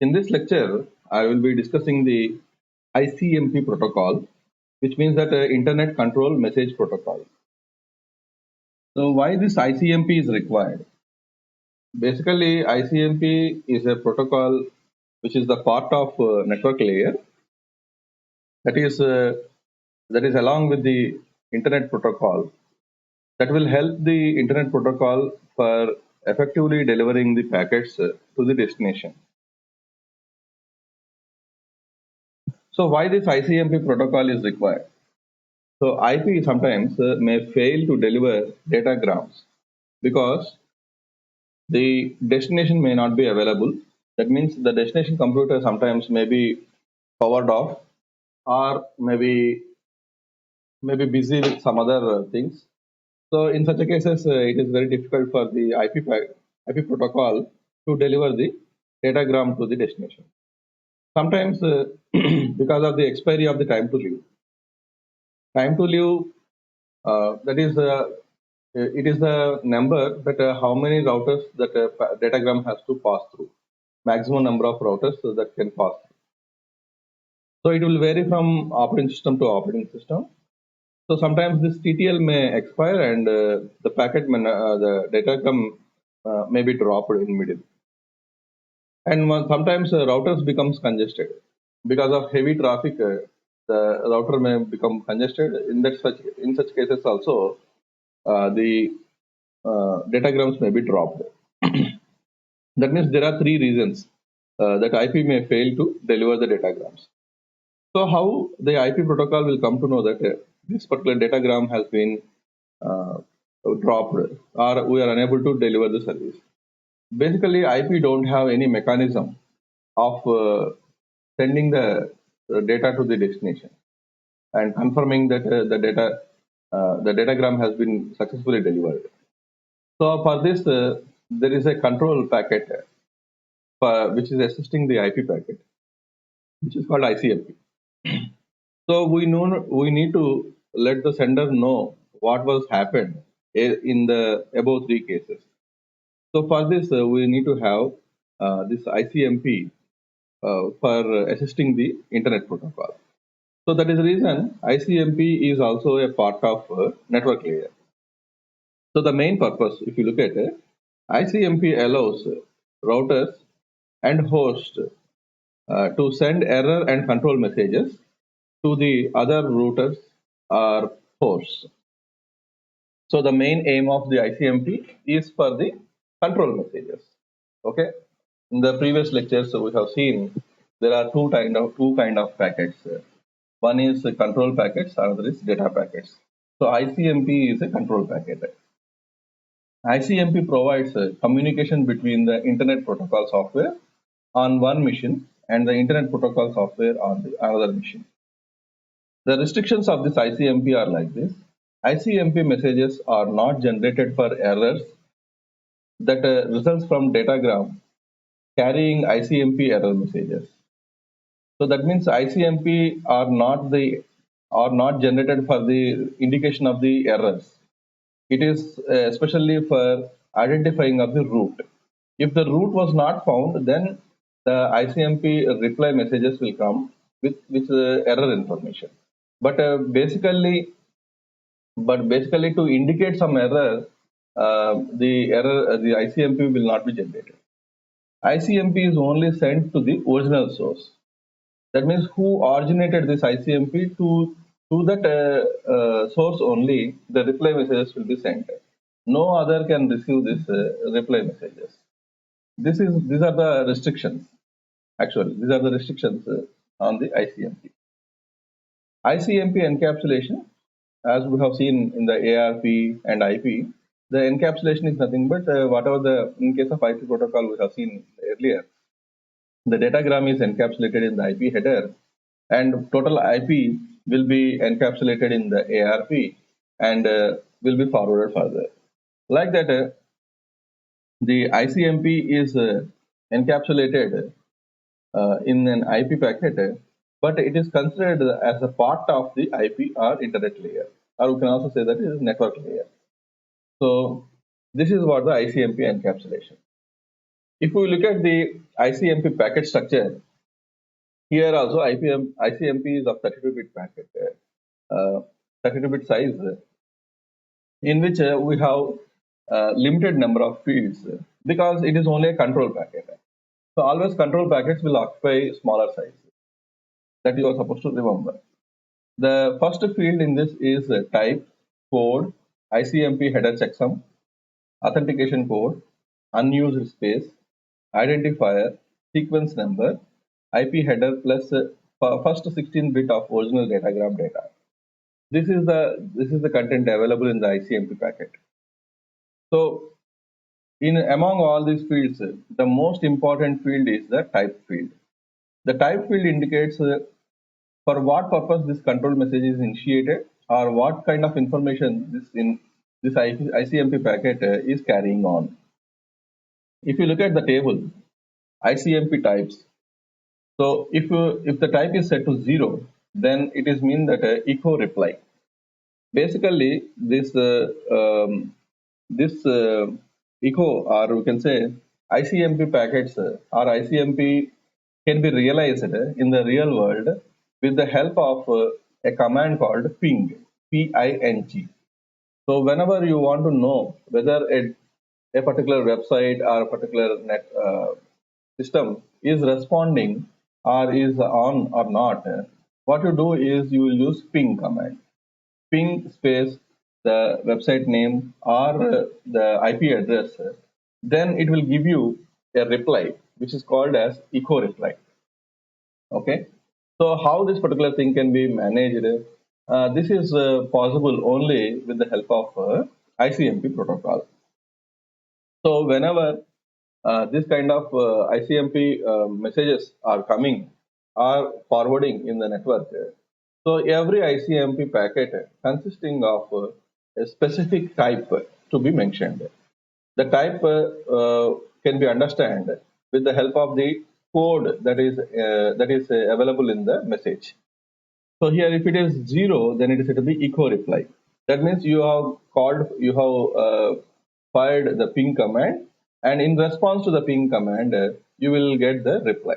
In this lecture, I will be discussing the ICMP protocol, which means that Internet Control Message Protocol. So why this ICMP is required? Basically, ICMP is a protocol which is the part of network layer that is uh, that is along with the Internet protocol that will help the Internet protocol for effectively delivering the packets to the destination. So why this ICMP protocol is required? So IP sometimes may fail to deliver datagrams because the destination may not be available. That means the destination computer sometimes may be powered off or maybe busy with some other things. So in such a cases, it is very difficult for the IP protocol to deliver the datagram to the destination. Sometimes because of the expiry of the time to live. Time to live that is it is the number that how many routers that datagram has to pass through, maximum number of routers that can pass through. So it will vary from operating system to operating system. So sometimes this TTL may expire and the the datagram may be dropped in middle. And sometimes routers becomes congested because of heavy traffic. The router may become congested. In such cases also, the datagrams may be dropped. That means there are three reasons that IP may fail to deliver the datagrams. So how the IP protocol will come to know that this particular datagram has been uh, dropped or we are unable to deliver the service. Basically, IP don't have any mechanism of sending the data to the destination and confirming that the datagram has been successfully delivered. So for this, there is a control packet which is assisting the IP packet, which is called ICMP. So we need to let the sender know what was happened in the above three cases. So for this, we need to have this ICMP for assisting the internet protocol. So that is the reason ICMP is also a part of network layer. So the main purpose, if you look at it, ICMP allows routers and hosts to send error and control messages to the other routers or hosts. So the main aim of the ICMP is for the control messages. Okay. In the previous lectures, we have seen there are two kind of packets. One is control packets, another is data packets. So ICMP is a control packet. ICMP provides communication between the Internet Protocol software on one machine and the Internet Protocol software on the another machine. The restrictions of this ICMP are like this. ICMP messages are not generated for errors that results from datagram carrying ICMP error messages. So that means ICMP are not generated for the indication of the errors. It is especially for identifying of the route. If the route was not found, then the ICMP reply messages will come with error information. But basically to indicate some error, the ICMP will not be generated. ICMP is only sent to the original source. That means who originated this ICMP to that source only the reply messages will be sent. No other can receive this reply messages. These are the restrictions. Actually, these are the restrictions on the ICMP. ICMP encapsulation, as we have seen in the ARP and IP, the encapsulation is nothing but whatever the in case of IP protocol we have seen earlier. The datagram is encapsulated in the IP header, and total IP will be encapsulated in the ARP and will be forwarded further. Like that, the ICMP is encapsulated in an IP packet, but it is considered as a part of the IP or internet layer, or we can also say that it is network layer. So this is what the ICMP encapsulation. If we look at the ICMP packet structure, here also ICMP is of 32-bit packet, 32-bit size, in which we have limited number of fields because it is only a control packet. So always control packets will occupy smaller size. That you are supposed to remember. The first field in this is type, code, ICMP header checksum, authentication code, unused space, identifier, sequence number, IP header plus first 16-bit of original datagram data. This is the content available in the ICMP packet. So among all these fields, the most important field is the type field. The type field indicates for what purpose this control message is initiated or what kind of information this ICMP packet is carrying on. If you look at the table, ICMP types. So if the type is set to 0, then it is mean that echo reply. Basically, this echo, or we can say ICMP packets or ICMP can be realized in the real world with the help of a command called ping, P-I-N-G. So whenever you want to know whether a particular website or a particular net system is responding or is on or not, what you do is you will use ping command. Ping space the website name or the IP address, then it will give you a reply which is called as echo reply. Okay, so how this particular thing can be managed? This is possible only with the help of ICMP protocol. So whenever this kind of ICMP messages are coming or forwarding in the network, so every ICMP packet consisting of a specific type to be mentioned. The type can be understood with the help of the code that is available in the message. So here, if it is 0, then it is said to be echo reply. That means you have fired the ping command, and in response to the ping command, you will get the reply.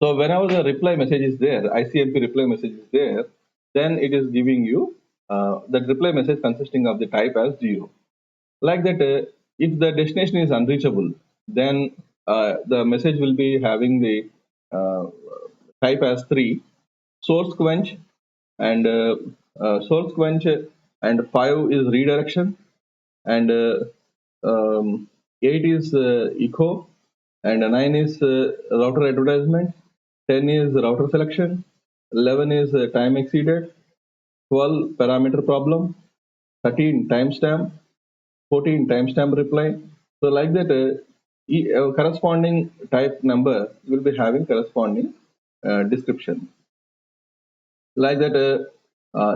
So whenever the reply message is there, ICMP reply message is there, then it is giving you that reply message consisting of the type as 0. Like that, if the destination is unreachable, then the message will be having the type as 3, source quench, and source quench, and 5 is redirection, and 8 is echo, and 9 is router advertisement, 10 is router selection, 11 is time exceeded, 12 parameter problem, 13 timestamp, 14 timestamp reply. So like that, corresponding type number will be having corresponding description. Like that,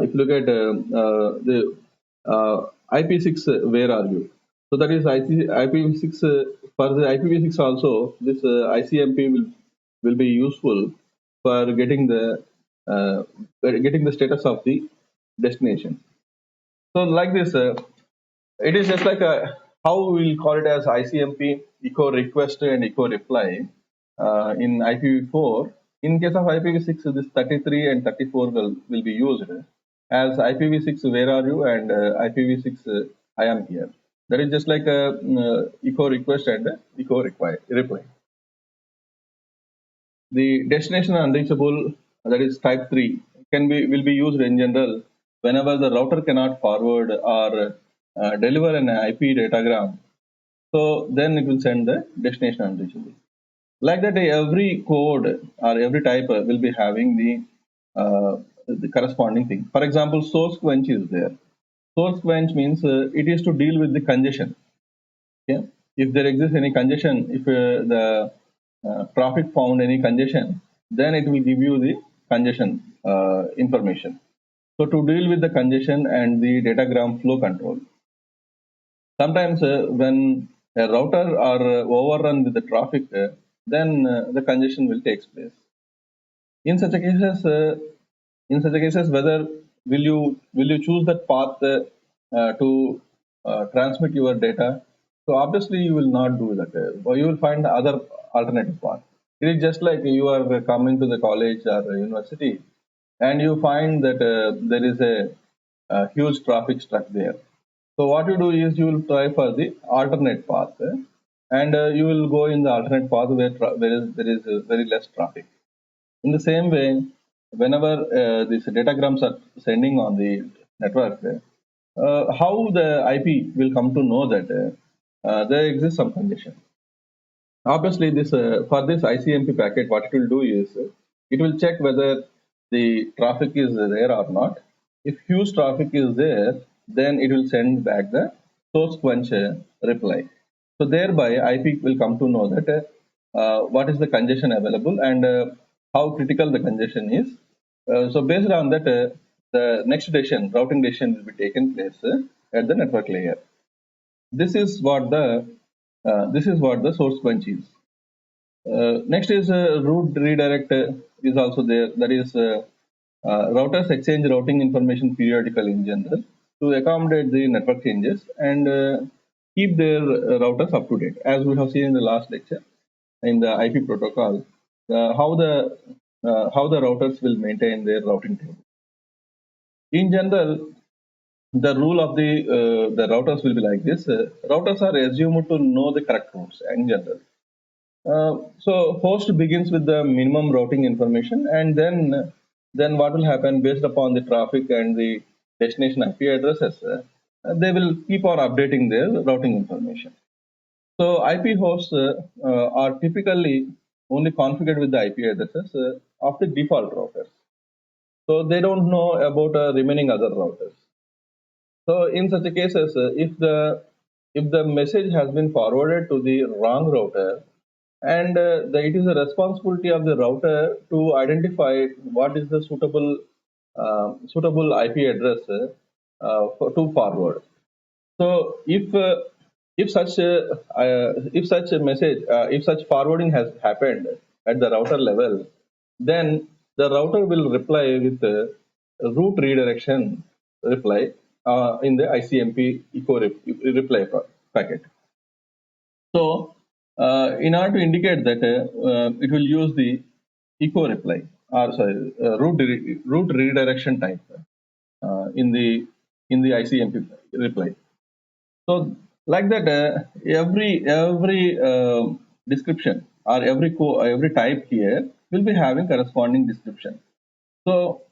if you look at the IP6, where are you? So that is IPv6. For the IPv6 also, this ICMP will be useful for getting the status of the destination. So like this, it is just like how we will call it as ICMP echo request and echo reply in IPv4. In case of IPv6, this 33 and 34 will be used as IPv6 where are you and IPv6 I am here. That is just like a echo request and echo reply. The destination unreachable, that is type 3, will be used in general whenever the router cannot forward or deliver an IP datagram. So then it will send the destination unreachable. Like that, every code or every type will be having the corresponding thing. For example, source quench is there. Source quench means it is to deal with the congestion. Okay? If there exists any congestion, if the traffic found any congestion, then it will give you the congestion information. So to deal with the congestion and the datagram flow control. Sometimes when a router are overrun with the traffic, then the congestion will take place. In such a cases, whether will you choose that path to transmit your data, So obviously you will not do that. Or you will find other alternative path. It is just like you are coming to the college or university, and you find that there is a huge traffic stuck there. So what you do is you will try for the alternate path, and you will go in the alternate path where there is very less traffic. In the same way, whenever these datagrams are sending on the network, how the IP will come to know that there exists some congestion. Obviously, this for this ICMP packet, what it will do is it will check whether the traffic is there or not. If huge traffic is there, then it will send back the source quench reply. So thereby, IP will come to know that what is the congestion available and how critical the congestion is. So based on that, the next decision, routing decision, will be taken place at the network layer. This is what the source quench is. Next is route redirect is also there. That is routers exchange routing information periodically in general to accommodate the network changes and keep their routers up to date. As we have seen in the last lecture in the IP protocol, how the routers will maintain their routing table. In general, the rule of the routers will be like this. Routers are assumed to know the correct routes in general. So host begins with the minimum routing information, and then what will happen based upon the traffic and the destination IP addresses, they will keep on updating their routing information. So IP hosts are typically only configured with the IP addresses of the default routers. So they don't know about remaining other routers. So in such a cases, if the message has been forwarded to the wrong router, and it is a responsibility of the router to identify what is the suitable IP address to forward. So if such a message, if such forwarding has happened at the router level, then the router will reply with a route redirection reply in the ICMP echo reply packet. So in order to indicate that it will use the echo reply or sorry route redirection type in the ICMP reply. So like that, every description or every type here will be having corresponding description. So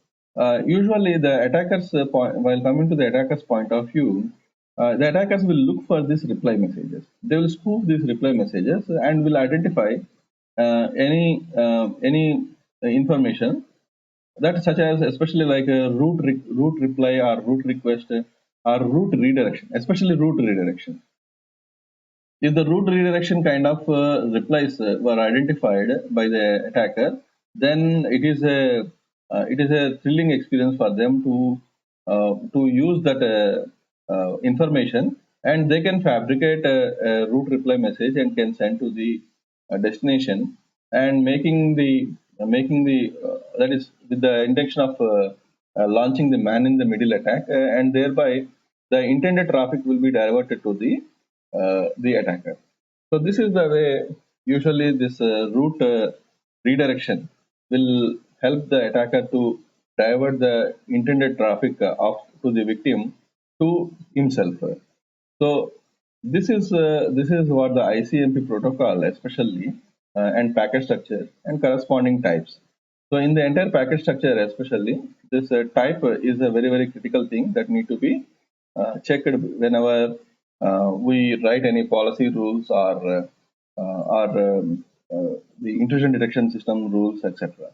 usually the attackers while coming to the attackers point of view, the attackers will look for these reply messages. They will spoof these reply messages and will identify any information that such as especially like a route reply or route request or route redirection, especially route redirection. If the route redirection kind of replies were identified by the attacker, then it is a thrilling experience for them to use that information, and they can fabricate a route reply message and can send to the destination, and making the that is with the intention of launching the man in the middle attack, and thereby the intended traffic will be diverted to the attacker. So this is the way usually this route redirection will help the attacker to divert the intended traffic of to the victim to himself. So this is what the ICMP protocol especially and packet structure and corresponding types. So in the entire packet structure especially, this type is a very very critical thing that need to be checked whenever we write any policy rules or the intrusion detection system rules, etc.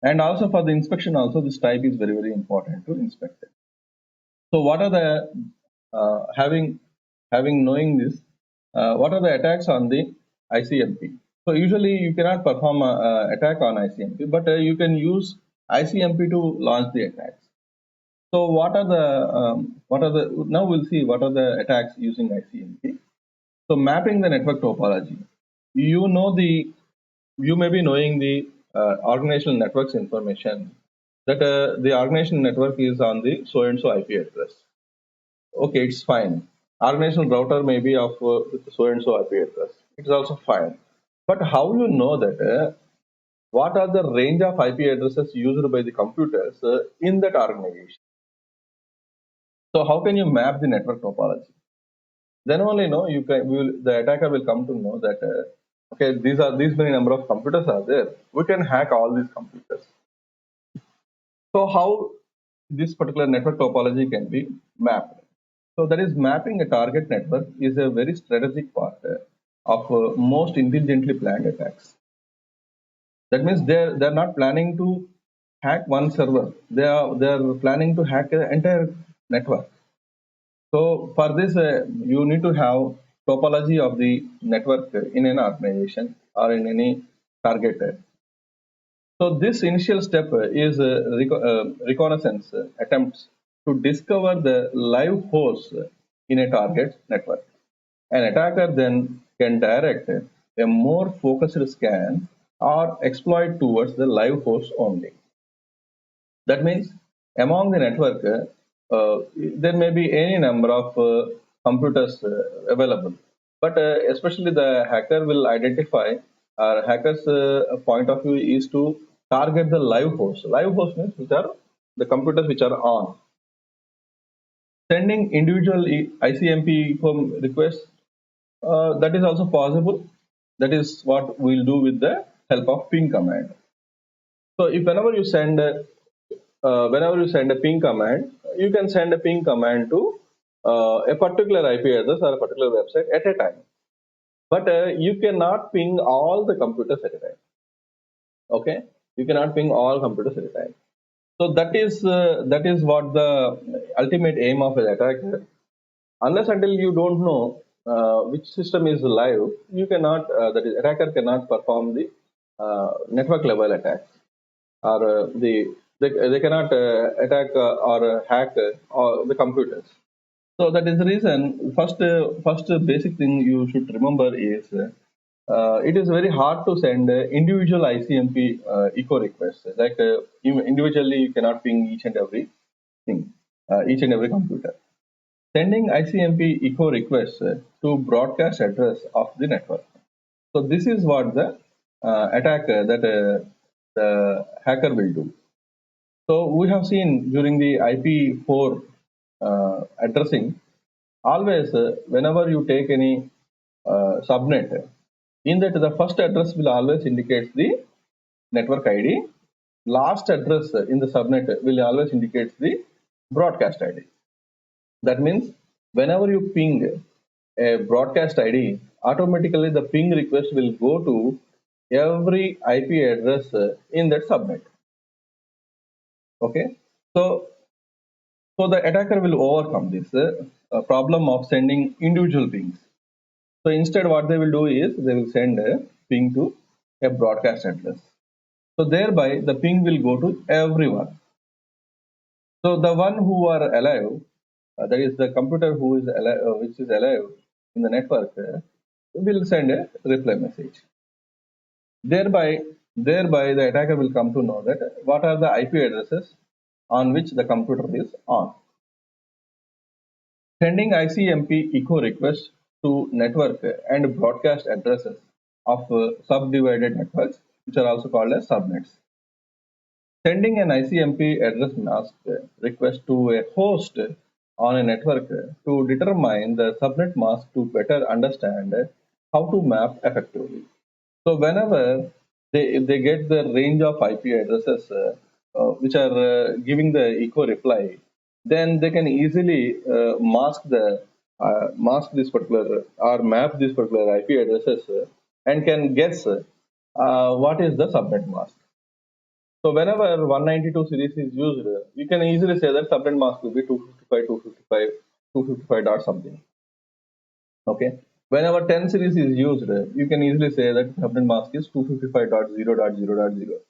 And also for the inspection, also this type is very very important to inspect it. So what are the having knowing this, what are the attacks on the ICMP? So usually you cannot perform a attack on ICMP, but you can use ICMP to launch the attacks. So what are the now we'll see what are the attacks using ICMP. So mapping the network topology. You may be knowing the organizational networks information that the organizational network is on the so and so IP address. Okay, it's fine. Organizational router may be of with so and so IP address. It is also fine. But how you know that what are the range of IP addresses used by the computers in that organization? So how can you map the network topology? Then only the attacker will come to know that okay, these many number of computers are there. We can hack all these computers. So how this particular network topology can be mapped? So that is mapping a target network is a very strategic part of most intelligently planned attacks. That means they're not planning to hack one server. They're planning to hack the entire network. So for this, you need to have topology of the network in an organization or in any target. So this initial step is reconnaissance attempts to discover the live host in a target network. An attacker then can direct a more focused scan or exploit towards the live host only. That means among the network, there may be any number of computers available, but especially the hacker will identify, or hacker's point of view is to target the live host. Live host means which are the computers which are on. Sending individual ICMP requests, that is also possible. That is what we'll do with the help of ping command. So if whenever you send a ping command, you can send a ping command to a particular IP address or a particular website at a time. But you cannot ping all the computers at a time. Okay, you cannot ping all computers at a time. So that is what the ultimate aim of an attacker. Unless until you don't know which system is live, you cannot. That is, attacker cannot perform the network level attacks, or they cannot attack or hack the computers. So that is the reason. First basic thing you should remember is it is very hard to send individual ICMP echo requests. Like individually, you cannot ping each and every thing, each and every computer. Sending ICMP echo requests to broadcast address of the network. So this is what the attacker that the hacker will do. So we have seen during the IP4 addressing, always whenever you take any subnet, in that the first address will always indicate the network ID. Last address in the subnet will always indicate the broadcast ID. That means whenever you ping a broadcast ID, automatically the ping request will go to every IP address in that subnet. Okay, so the attacker will overcome this problem of sending individual pings. So instead, what they will do is they will send a ping to a broadcast address. So thereby the ping will go to everyone. So the one who are alive, that is the computer who is alive, which is alive in the network, will send a reply message. Thereby the attacker will come to know that what are the IP addresses on which the computer is on. Sending ICMP echo requests to network and broadcast addresses of subdivided networks, which are also called as subnets. Sending an ICMP address mask request to a host on a network to determine the subnet mask to better understand how to map effectively. So whenever they get the range of IP addresses which are giving the echo reply, then they can easily mask this particular or map this particular IP addresses and can guess what is the subnet mask. So whenever 192 series is used, you can easily say that subnet mask will be 255, 255, 255 dot something. Okay. Whenever 10 series is used, you can easily say that subnet mask is 255.0.0.0.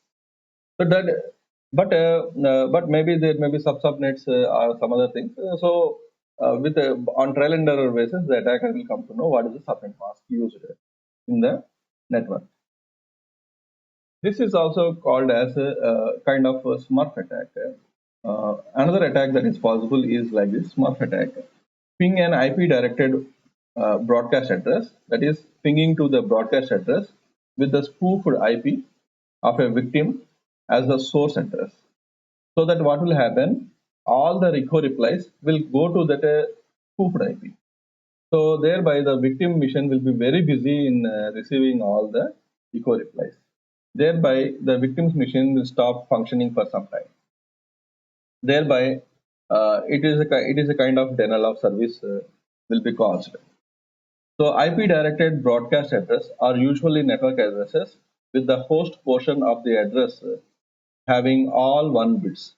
So that, but maybe there may be subnets or some other things. So with on trial and error basis, the attacker will come to know what is the subnet mask used in the network. This is also called as a kind of a smurf attack. Another attack that is possible is like this smurf attack. ping an IP-directed broadcast address, that is pinging to the broadcast address with the spoofed IP of a victim as the source address. So that what will happen, all the echo replies will go to that spoofed IP. So thereby the victim mission will be very busy in receiving all the echo replies. Thereby the victim's mission will stop functioning for some time. Thereby it is a kind of denial of service will be caused. So IP-directed broadcast address are usually network addresses with the host portion of the address having all 1 bits.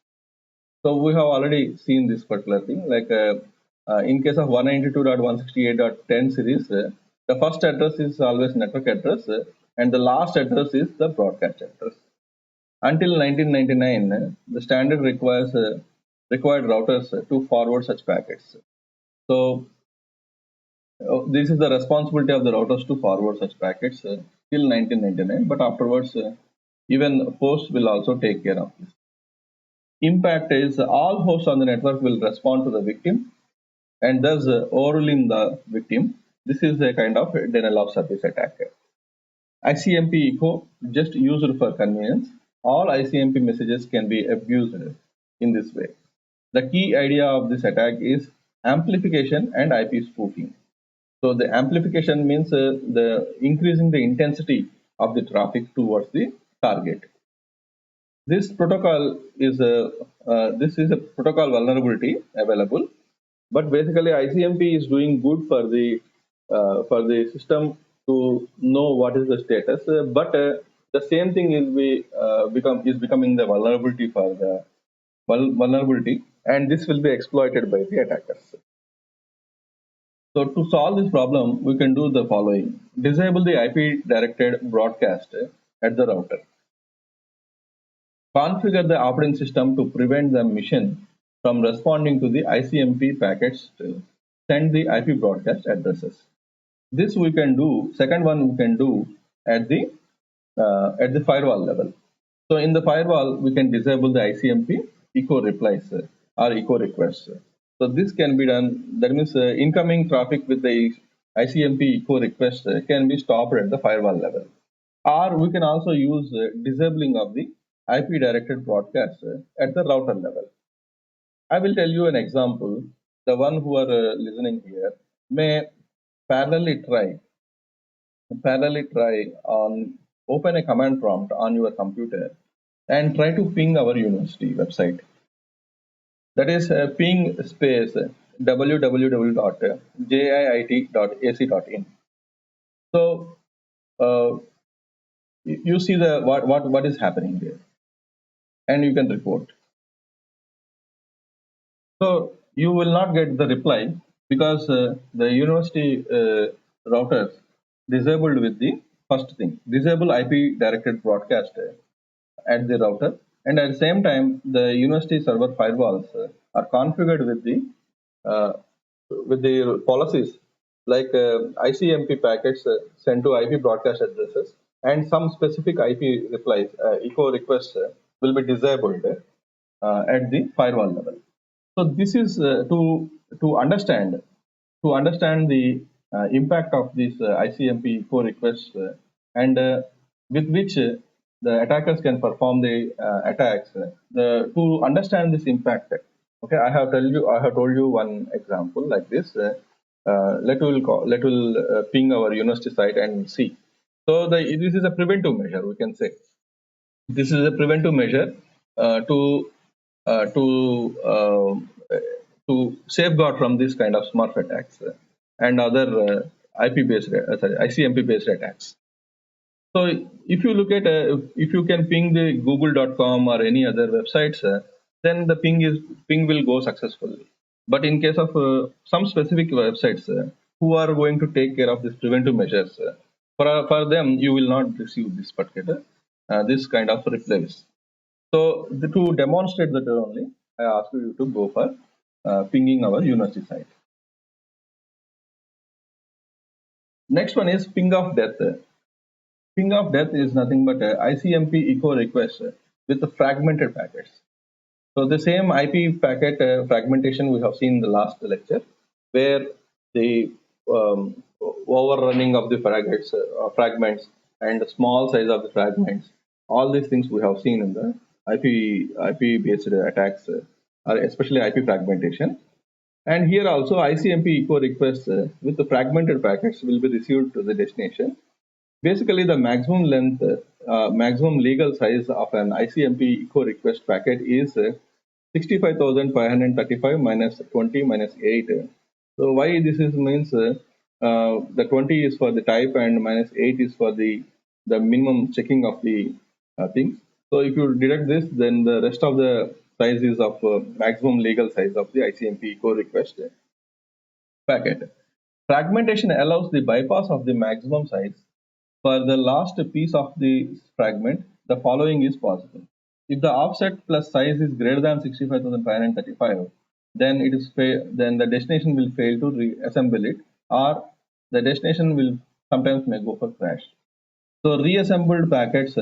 So we have already seen this particular thing. Like in case of 192.168.10 series, the first address is always network address, and the last address is the broadcast address. Until 1999, the standard required routers to forward such packets. So this is the responsibility of the routers to forward such packets till 1999. But afterwards, even hosts will also take care of this. Impact is all hosts on the network will respond to the victim and thus overruling the victim. This is a kind of denial of service attack. ICMP echo just used for convenience. All ICMP messages can be abused in this way. The key idea of this attack is amplification and IP spoofing. So the amplification means the increasing the intensity of the traffic towards the target. This protocol is a protocol vulnerability available, but basically ICMP is doing good for the system to know what is the status. But the same thing is becoming the vulnerability for the vulnerability, and this will be exploited by the attackers. So to solve this problem, we can do the following: disable the IP directed broadcast at the router. Configure the operating system to prevent the mission from responding to the ICMP packets to send the IP broadcast addresses. This we can do. Second one we can do at the firewall level. So in the firewall, we can disable the ICMP echo replies or echo requests. So this can be done. That means incoming traffic with the ICMP echo request can be stopped at the firewall level. Or we can also use disabling of the IP directed broadcast at the router level. I will tell you an example. The one who are listening here may parallelly try on open a command prompt on your computer and try to ping our university website. That is ping space www.jiit.ac.in. So you see the what is happening there, and you can report. So you will not get the reply because the university routers disabled with the first thing, disable IP directed broadcast at the router, and at the same time the university server firewalls are configured uh, with the policies like ICMP packets sent to IP broadcast addresses, and some specific IP replies, echo requests will be disabled at the firewall level. So this is to understand the impact of these ICMP echo requests and with which the attackers can perform the attacks. To understand this impact, okay, I have told you one example like this. Let will ping our university site and see. So this is a preventive measure, we can say. This is a preventive measure uh, to uh, to to safeguard from this kind of smurf attacks and other ICMP based attacks. So if you look at if you can ping the google.com or any other websites, then the ping will go successfully. But in case of some specific websites who are going to take care of these preventive measures, for them you will not receive this particular this kind of replies. So to demonstrate that only, I ask you to go for pinging our university site. Next one is ping of death. Ping of death is nothing but ICMP echo request with the fragmented packets. So the same IP packet fragmentation we have seen in the last lecture. where the overrunning of the fragments and small size of the fragments, all these things we have seen in the IP based attacks, or especially IP fragmentation. And here also ICMP echo requests with the fragmented packets will be received to the destination. Basically, the maximum length, maximum legal size of an ICMP echo request packet is 65,535 minus 20 minus 8. So why this is means the 20 is for the type and minus 8 is for the minimum checking of the things. So if you deduct this, then the rest of the size is of maximum legal size of the ICMP echo request packet. Fragmentation allows the bypass of the maximum size. For the last piece of the fragment, the following is possible. If the offset plus size is greater than 65,535, then then the destination will fail to reassemble it, or the destination will sometimes may go for crash. So reassembled packets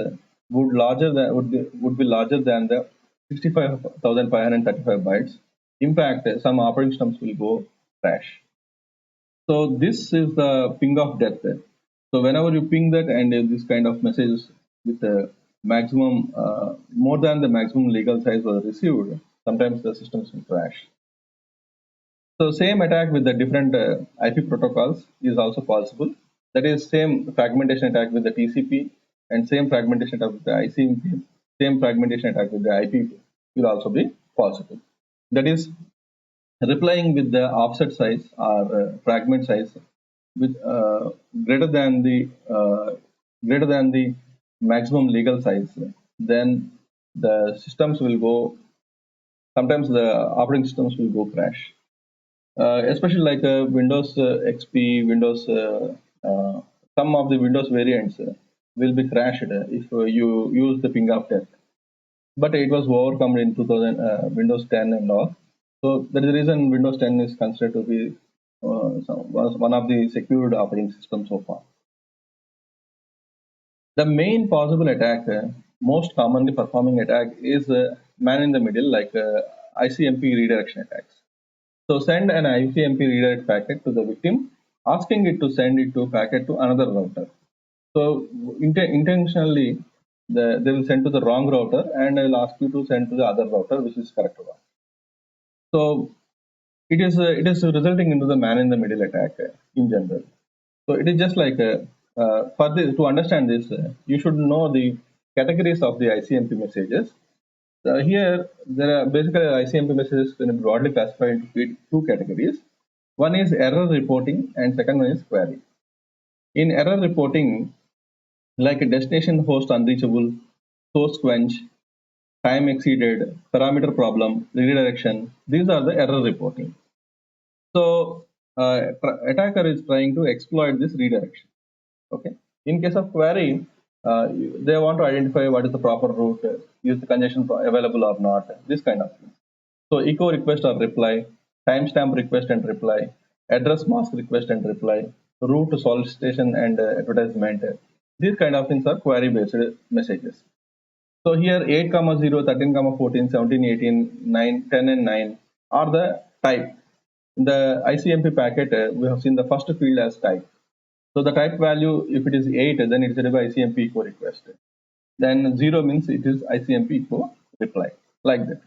would be larger than the 65,535 bytes. In fact, some operating systems will go crash. So this is the ping of death. So whenever you ping that and this kind of messages with a maximum more than the maximum legal size was received, sometimes the systems will crash. So same attack with the different IP protocols is also possible. That is same fragmentation attack with the TCP and same fragmentation attack with the ICMP, same fragmentation attack with the IP will also be possible. That is replying with the offset size or fragment size with greater than the maximum legal size, then the systems will go. Sometimes the operating systems will go crash, especially like Windows XP, Windows. Some of the Windows variants will be crashed if you use the ping of death. But it was overcome in 2000 Windows 10 and all. So that is the reason Windows 10 is considered to be one of the secured operating systems so far. The main possible attack, most commonly performing attack, is man in the middle, like ICMP redirection attacks. So send an ICMP redirect packet to the victim, asking it to send it to packet to another router. So intentionally, they will send to the wrong router, and I will ask you to send to the other router, which is correct one. So it is resulting into the man in the middle attack in general. So it is just like for this, to understand this, you should know the categories of the ICMP messages. Here, there are basically ICMP messages can be broadly classified into two categories. One is error reporting, and second one is query. In error reporting, like a destination host unreachable, source quench, time exceeded, parameter problem, redirection, these are the error reporting. So attacker is trying to exploit this redirection. Okay. In case of query, they want to identify what is the proper route, is the congestion available or not, this kind of thing. So echo request or reply, timestamp request and reply, address mask request and reply, route solicitation and advertisement. These kind of things are query based messages. So here 8, 0, 13, 14, 17, 18, 9, 10 and 9 are the type. In the ICMP packet, we have seen the first field as type. So the type value, if it is 8, then it is a ICMP echo request. Then 0 means it is ICMP echo reply, like that.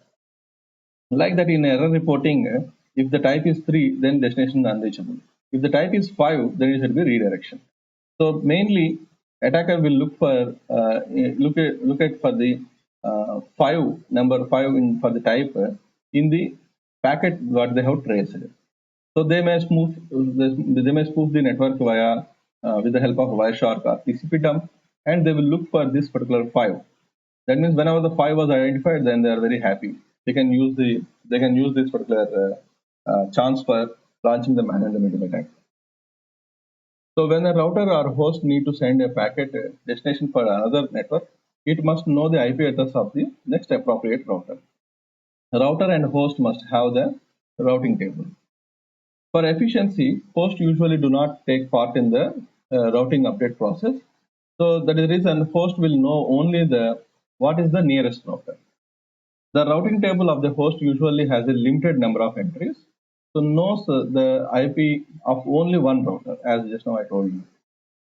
Like that in error reporting, if the type is 3, then destination unreachable. If the type is 5, then it should be redirection. So mainly, attacker will look for look at for the 5 number 5 in for the type in the packet what they have traced. So they may spoof the network via with the help of Wireshark or TCP dump, and they will look for this particular 5. That means whenever the 5 was identified, then they are very happy. They can use this particular chance for launching the man in the middle attack. So when a router or host need to send a packet destination for another network, it must know the IP address of the next appropriate router. The router and host must have the routing table. For efficiency, hosts usually do not take part in the routing update process. So that is the reason host will know only what is the nearest router. The routing table of the host usually has a limited number of entries. so knows the IP of only one router, as just now I told you.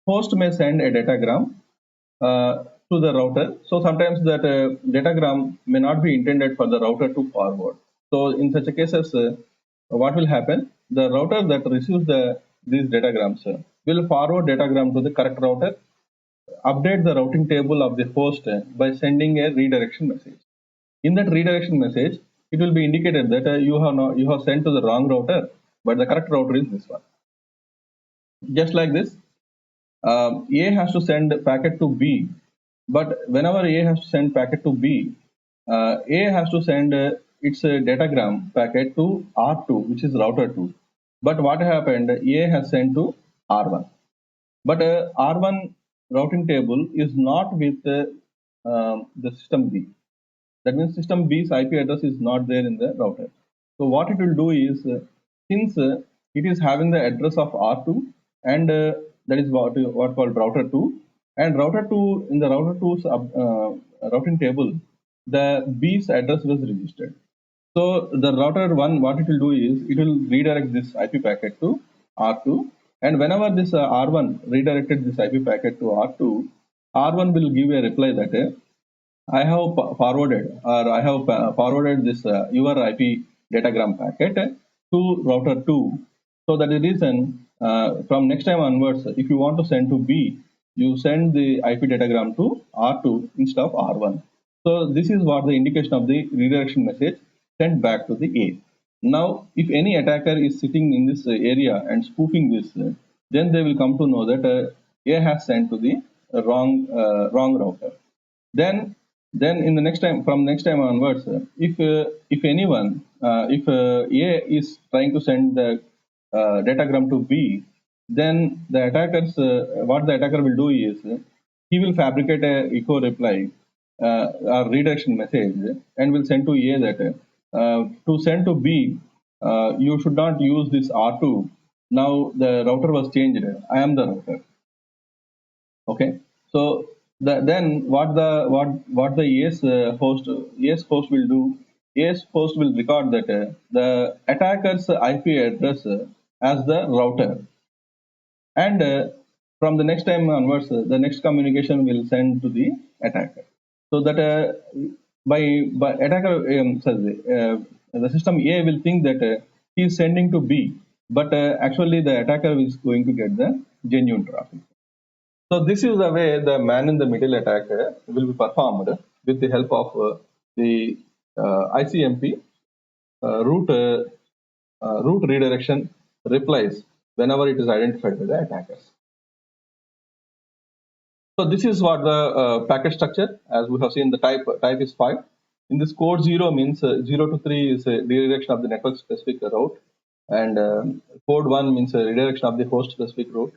Host may send a datagram to the router. So sometimes that datagram may not be intended for the router to forward. So in such a cases, what will happen? The router that receives these datagrams will forward datagram to the correct router, update the routing table of the host by sending a redirection message. In that redirection message, it will be indicated that you have sent to the wrong router, but the correct router is this one. Just like this, A has to send packet to B, but whenever A has to send packet to B, A has to send its datagram packet to R2, which is router 2. But what happened? A has sent to R1. But R1 routing table is not with the system B. That means system B's IP address is not there in the router. So what it will do is, since it is having the address of R2, and that is what called router 2, and router 2, in the router 2's routing table, the B's address was registered. So the router 1, what it will do is, it will redirect this IP packet to R2, and whenever this R1 redirected this IP packet to R2, R1 will give a reply that I have forwarded, or I have forwarded this your IP datagram packet to router 2. So that is the reason, from next time onwards, if you want to send to B, you send the IP datagram to R2 instead of R1. So this is what the indication of the redirection message sent back to the A. Now, if any attacker is sitting in this area and spoofing this, then they will come to know that A has sent to the wrong router. Then in the next time, from next time onwards, if anyone, if A is trying to send the datagram to B, then the attackers, what the attacker will do is, he will fabricate a echo reply or redirection message and will send to A that to send to B, you should not use this R2. Now the router was changed. I am the router. Okay, so then what the ES host will do, ES host will record that the attacker's IP address as the router, and from the next time onwards, the next communication will send to the attacker. So that by attacker, sorry, the system A will think that he is sending to B, but actually the attacker is going to get the genuine traffic. So this is the way the man-in-the-middle attack will be performed with the help of the ICMP route redirection replies whenever it is identified by the attackers. So this is what the packet structure, as we have seen, the type is 5. In this, code 0 means 0 to 3 is a redirection of the network specific route, and code 1 means a redirection of the host specific route,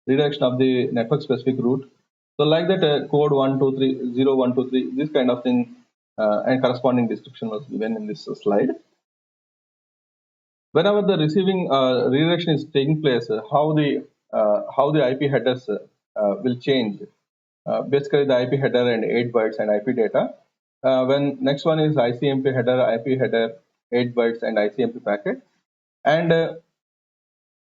redirection of the network specific route. So like that, code 1, 2, 3, 0, 1, 2, 3, this kind of thing, and corresponding description was given in this slide. Whenever the receiving redirection is taking place, how the IP headers will change. Basically, the IP header and 8 bytes and IP data. When next one is ICMP header, IP header, 8 bytes and ICMP packet. And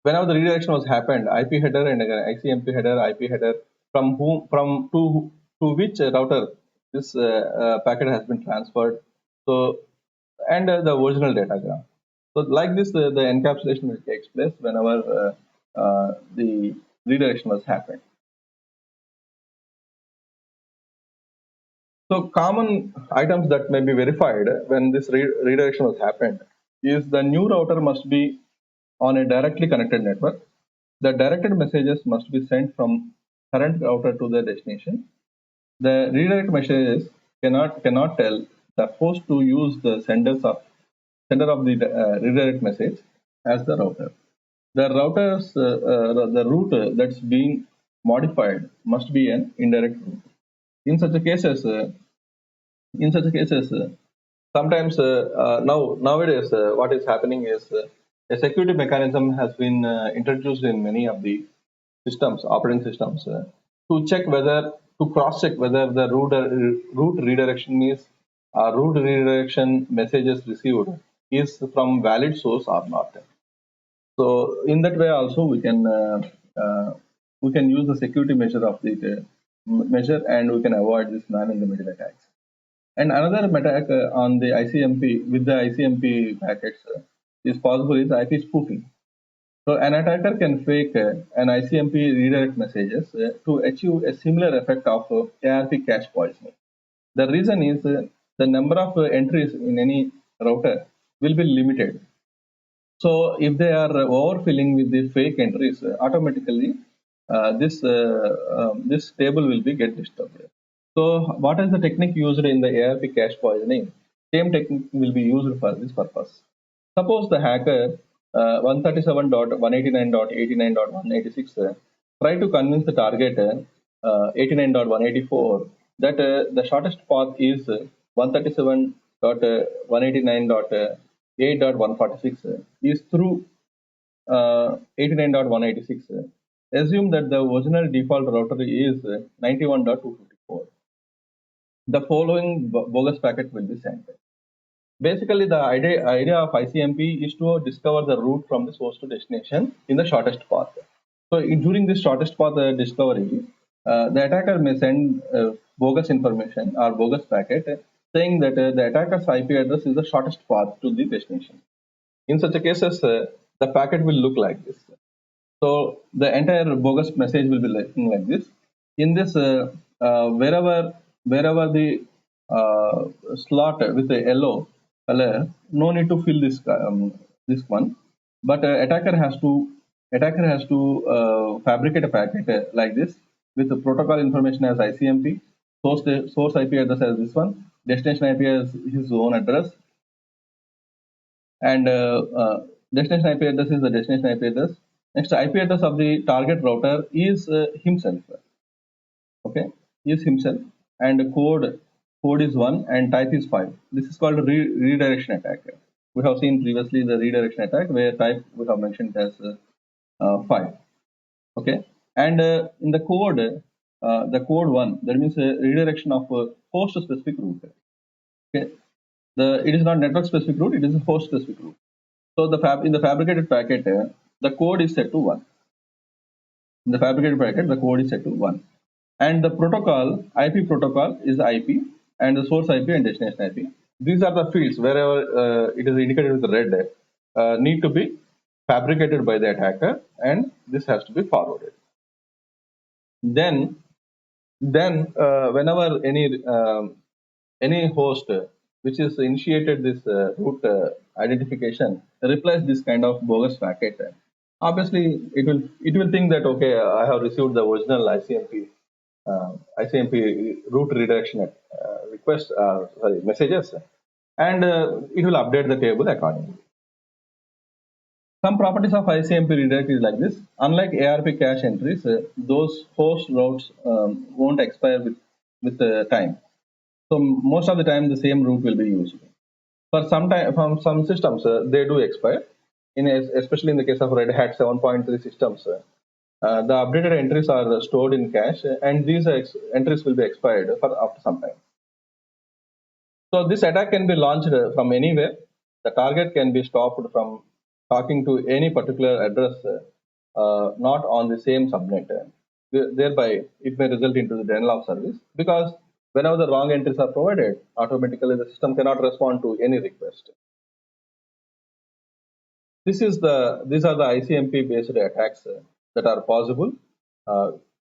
whenever the redirection was happened, IP header and ICMP header, IP header, to which router this packet has been transferred. So, and the original datagram. So like this, the encapsulation will take place whenever the redirection was happened. So common items that may be verified when this redirection was happened is the new router must be on a directly connected network. The directed messages must be sent from current router to the destination. The redirect messages cannot tell the host to use the sender of the redirect message as the router. The the route that's being modified must be an indirect route. In such cases, sometimes nowadays what is happening is a security mechanism has been introduced in many of the systems, operating systems, to cross check whether the route redirection is route redirection messages received is from valid source or not. So in that way also we can use the security measure of the measure, and we can avoid this man in the middle attacks. And another attack on the ICMP with the ICMP packets is possible is IP spoofing. So an attacker can fake an ICMP redirect messages to achieve a similar effect of ARP cache poisoning. The reason is the number of entries in any router will be limited. So if they are overfilling with the fake entries, automatically this table will be get disturbed. So what is the technique used in the ARP cache poisoning? Same technique will be used for this purpose. Suppose the hacker 137.189.89.186 try to convince the target 89.184 that the shortest path is 137.189.8.146 is through 89.186. Assume that the original default router is 91.254. The following bogus packet will be sent. Basically, the idea of ICMP is to discover the route from the source to destination in the shortest path. So during this shortest path discovery, the attacker may send bogus information or bogus packet saying that the attacker's IP address is the shortest path to the destination. In such a cases, the packet will look like this. So the entire bogus message will be looking like this. In this, wherever the slot with the yellow color, no need to fill this one, but attacker has to fabricate a packet like this with the protocol information as ICMP, source IP address as this one, destination IP as his own address, and destination IP address is the destination IP address. Next, IP address of the target router is himself. Okay, is himself, and code is 1 and type is 5. This is called redirection attack. We have seen previously the redirection attack where type we have mentioned as 5. Okay, and in the code 1, that means redirection of host specific route. Okay, it is not network specific route; it is a host specific route. So in the fabricated packet, the code is set to 1. In the fabricated packet, the code is set to 1. And the protocol, IP protocol is IP, and the source IP and destination IP. These are the fields wherever it is indicated with red need to be fabricated by the attacker, and this has to be forwarded. Then whenever any host which is initiated this route identification replies this kind of bogus packet, obviously it will think that okay, I have received the original ICMP route redirection request messages, and it will update the table accordingly. Some properties of ICMP redirect is like this. Unlike ARP cache entries, those host routes won't expire with time. So most of the time, the same route will be used. For from some systems, they do expire. Especially in the case of Red Hat 7.3 systems, the updated entries are stored in cache, and these entries will be expired after some time. So this attack can be launched from anywhere. The target can be stopped from talking to any particular address not on the same subnet. Thereby, it may result into the denial of service, because whenever the wrong entries are provided, automatically the system cannot respond to any request. These are the ICMP based attacks that are possible.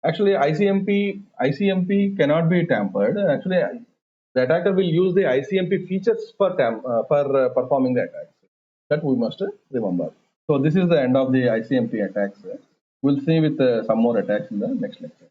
Actually, ICMP cannot be tampered. Actually, the attacker will use the ICMP features for performing the attacks. That we must remember. So this is the end of the ICMP attacks. We'll see with some more attacks in the next lecture.